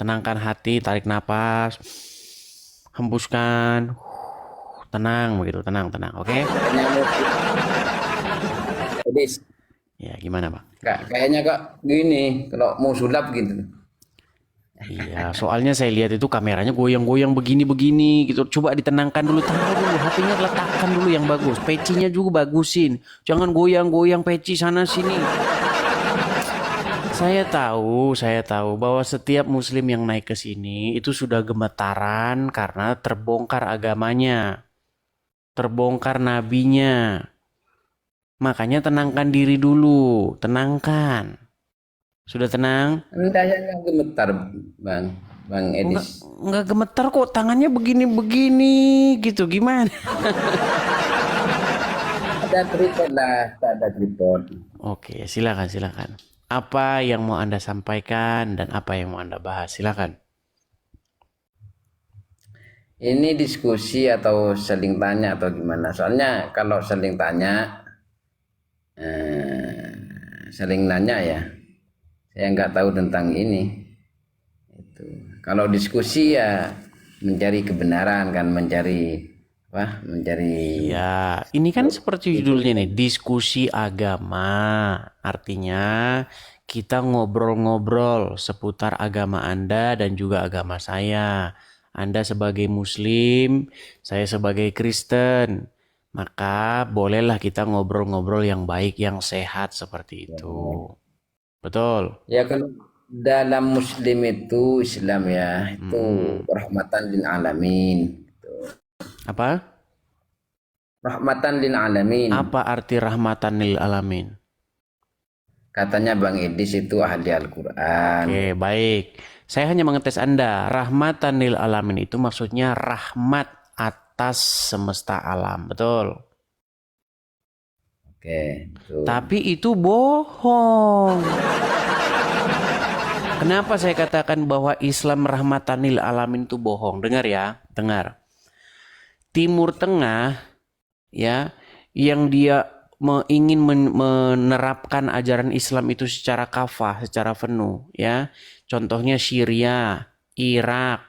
Tenangkan hati, tarik napas, hembuskan, tenang begitu, tenang, tenang. Oke? Kayaknya mau Edis. Ya, gimana Bang? Kayaknya kok gini, kalau mau sulap gitu. Iya, soalnya saya lihat itu kameranya goyang-goyang begini-begini gitu. Coba ditenangkan dulu, taruh dulu, HP-nya letakkan dulu yang bagus. Pecinya juga bagusin. Jangan goyang-goyang peci sana sini. Saya tahu bahwa setiap muslim yang naik ke sini itu sudah gemetaran karena terbongkar agamanya, terbongkar nabinya. Makanya tenangkan diri dulu, tenangkan. Sudah tenang? Enggak, saya gemetar, Bang. Bang Enggak, Edis. enggak gemetar kok, tangannya begini-begini gitu. Gimana? Ada tripod lah, tak ada tripod. Oke, silakan, silakan. Apa yang mau Anda sampaikan dan apa yang mau Anda bahas? Silakan. Ini diskusi atau saling tanya atau gimana? Soalnya kalau saling tanya, saling nanya ya, saya nggak tahu tentang ini. Itu. Kalau diskusi ya mencari kebenaran kan, mencari apa? Mencari Ya, ini kan seperti judulnya nih, diskusi agama. Artinya kita ngobrol-ngobrol seputar agama Anda dan juga agama saya. Anda sebagai Muslim, saya sebagai Kristen. Maka bolehlah kita ngobrol-ngobrol yang baik, yang sehat seperti itu. Betul. ya kalau dalam Muslim itu Islam ya itu Mm-mm. rahmatan lil alamin. Apa? Rahmatan lil alamin. Apa arti rahmatan lil alamin? Katanya Bang Edis itu ahli Al-Quran. Oke, baik. Saya hanya mengetes Anda. Rahmatan lil alamin itu maksudnya rahmat atas semesta alam. Betul. Oke, betul. Tapi itu bohong. Kenapa saya katakan bahwa Islam rahmatan lil alamin itu bohong? Dengar ya, dengar. Timur Tengah ya, yang dia ingin menerapkan ajaran Islam itu secara kafah, secara penuh ya. Contohnya Syria, Irak,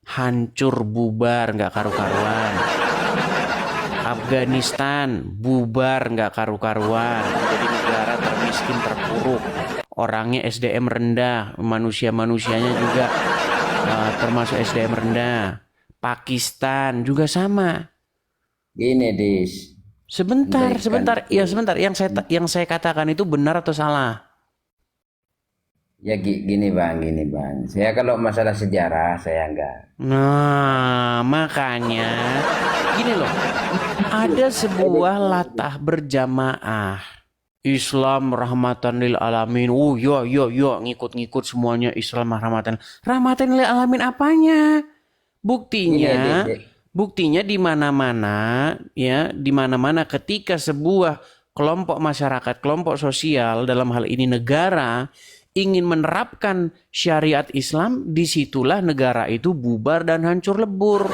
hancur bubar nggak karu-karuan. Afghanistan bubar nggak karu-karuan, menjadi negara termiskin terpuruk. Orangnya SDM rendah, manusia-manusianya juga termasuk SDM rendah. Pakistan juga sama. Gini, Dis. Sebentar, Andaikan sebentar, itu ya sebentar. Yang saya katakan itu benar atau salah? ya gini Bang. Saya kalau masalah sejarah saya enggak. Nah, makanya gini loh. Ada sebuah latah berjamaah. Islam rahmatan lil alamin. Oh, yo yo yo, ngikut-ngikut semuanya Islam rahmatan. Rahmatan lil alamin apanya? Gini, Dis. Buktinya, buktinya di mana-mana ya, di mana-mana ketika sebuah kelompok masyarakat, kelompok sosial dalam hal ini negara ingin menerapkan syariat Islam, disitulah negara itu bubar dan hancur lebur.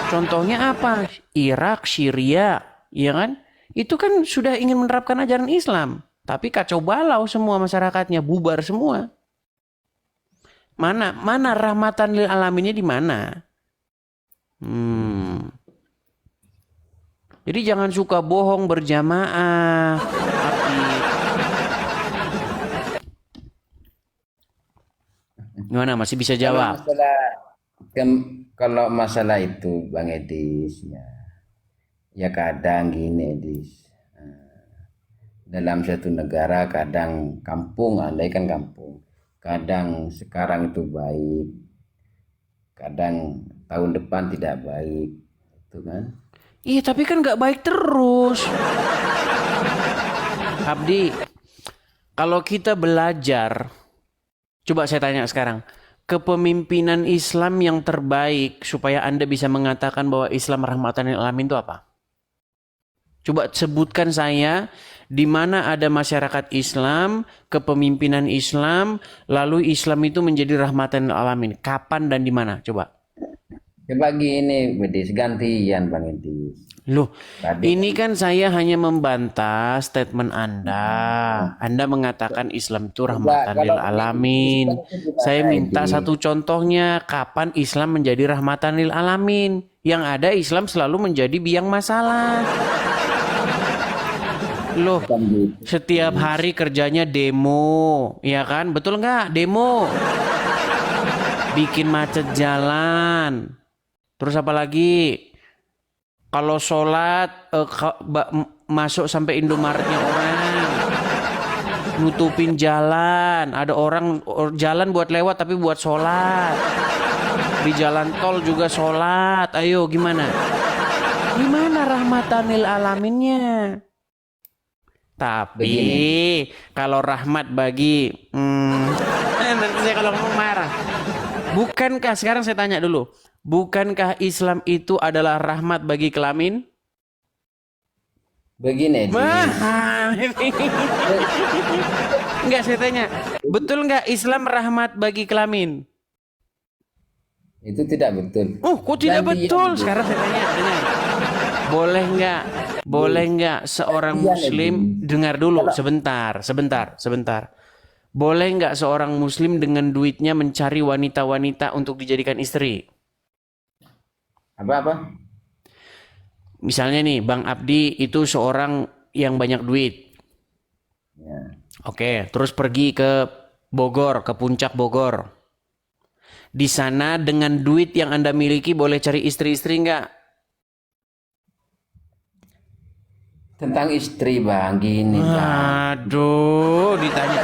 Contohnya apa? Irak, Syria, ya kan? Itu kan sudah ingin menerapkan ajaran Islam, tapi kacau balau semua masyarakatnya, bubar semua. Mana mana rahmatan lil alaminnya di mana? Hmm. Jadi jangan suka bohong berjamaah. Gimana? Masih bisa Kalau jawab? masalah kalau masalah itu Bang Edis ya, ya kadang gini Edis. Dalam satu negara kadang kampung, andai kan kampung. Kadang sekarang itu baik, kadang tahun depan tidak baik. Itu kan. Iya, tapi kan nggak baik terus. Abdi, kalau kita belajar, coba saya tanya sekarang, kepemimpinan Islam yang terbaik supaya Anda bisa mengatakan bahwa Islam rahmatan lil alamin itu apa? Coba sebutkan saya di mana ada masyarakat Islam, kepemimpinan Islam, lalu Islam itu menjadi rahmatan lil alamin. Kapan dan di mana? Coba. Coba gini, Edis, gantian Bang Edis. Loh, Tadi ini kan saya hanya membantah statement Anda. Anda mengatakan Islam itu rahmatan lil alamin. Saya minta satu contohnya, kapan Islam menjadi rahmatan lil alamin? Yang ada Islam selalu menjadi biang masalah. Loh, setiap hari kerjanya demo, ya kan? Betul nggak? Demo. Bikin macet jalan. Terus apa lagi? Kalau sholat masuk sampai Indomaretnya orang, nutupin jalan. Ada orang jalan buat lewat tapi buat sholat. Di jalan tol juga sholat. Ayo gimana? Gimana rahmatanil alaminnya? Tapi kalau rahmat bagi, nanti saya kalau ngomong marah. Bukankah sekarang saya tanya dulu? Bukankah Islam itu adalah rahmat bagi kelamin? begini, Enggak, saya tanya. Betul enggak Islam rahmat bagi kelamin? itu tidak betul. Oh, kok tidak Dan betul? Sekarang saya tanya. Dengar. Boleh enggak seorang muslim, dengar dulu sebentar. Boleh enggak seorang muslim dengan duitnya mencari wanita-wanita untuk dijadikan istri? Apa? Misalnya nih, Bang Abdi itu seorang yang banyak duit. Ya. Oke, terus pergi ke Bogor, ke puncak Bogor. Di sana dengan duit yang Anda miliki boleh cari istri-istri enggak? Tentang istri bang, gini bang. Aduh, ditanya.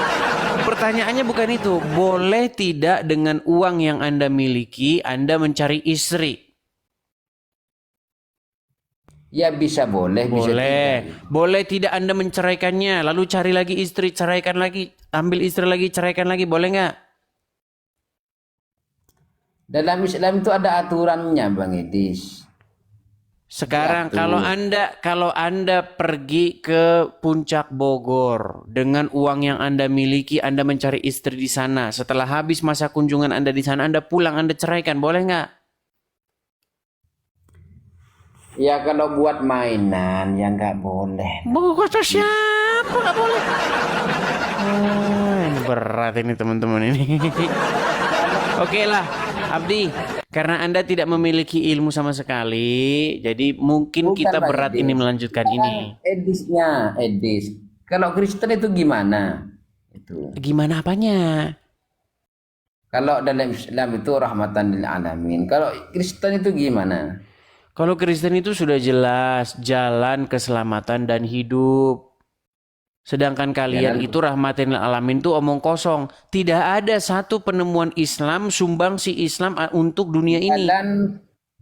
Pertanyaannya bukan itu. Boleh tidak dengan uang yang Anda miliki, Anda mencari istri? Ya bisa boleh, bisa Boleh. tidak. Boleh tidak Anda menceraikannya, lalu cari lagi istri, ceraikan lagi, ambil istri lagi, ceraikan lagi, boleh nggak? Dalam Islam itu ada aturannya bang Edis. Sekarang Diatur. kalau Anda pergi ke puncak Bogor dengan uang yang Anda miliki, Anda mencari istri di sana. Setelah habis masa kunjungan Anda di sana, Anda pulang, Anda ceraikan, boleh nggak? Ya kalau buat mainan ya nggak boleh. Kata siapa nggak boleh? Ini berat ini teman-teman ini. Oke lah, Abdi, karena Anda tidak memiliki ilmu sama sekali, jadi mungkin Bukan, kita Bang berat Edis. ini melanjutkan ini. Edis. Kalau Kristen itu gimana? Itu. Gimana apanya? Kalau dalam Islam itu rahmatan lil alamin. Kalau Kristen itu gimana? Kalau Kristen itu sudah jelas jalan keselamatan dan hidup. Sedangkan kalian itu rahmatin lil alamin itu omong kosong. Tidak ada satu penemuan Islam sumbangsi Islam untuk dunia ini. Jalan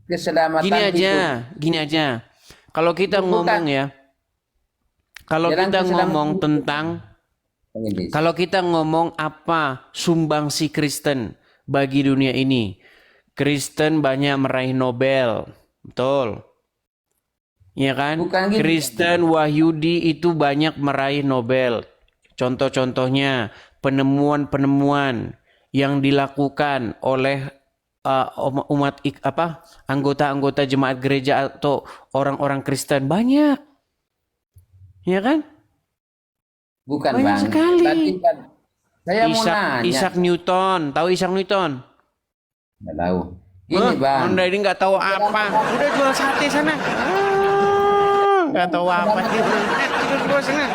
keselamatan Gini aja. Kalau kita ngomong ya, kalau Jalan kita keselamatan ngomong hidup. tentang, Bang Edis. kalau kita ngomong apa sumbangsi Kristen bagi dunia ini, Kristen banyak meraih Nobel, betul? Ya kan? Bukan gitu. Kristen Wahyudi itu banyak meraih Nobel. Contoh-contohnya penemuan-penemuan yang dilakukan oleh anggota-anggota jemaat gereja atau orang-orang Kristen banyak. Ya kan? Bukan Banyak bang. sekali. Tadi kan saya mau nanya. Isaac Newton, tahu Isaac Newton? Nggak tahu. Gini bang. Anda ini nggak tahu apa? Udah jual sate sana. Nggak tahu apa sih? Tidur di bawah sana.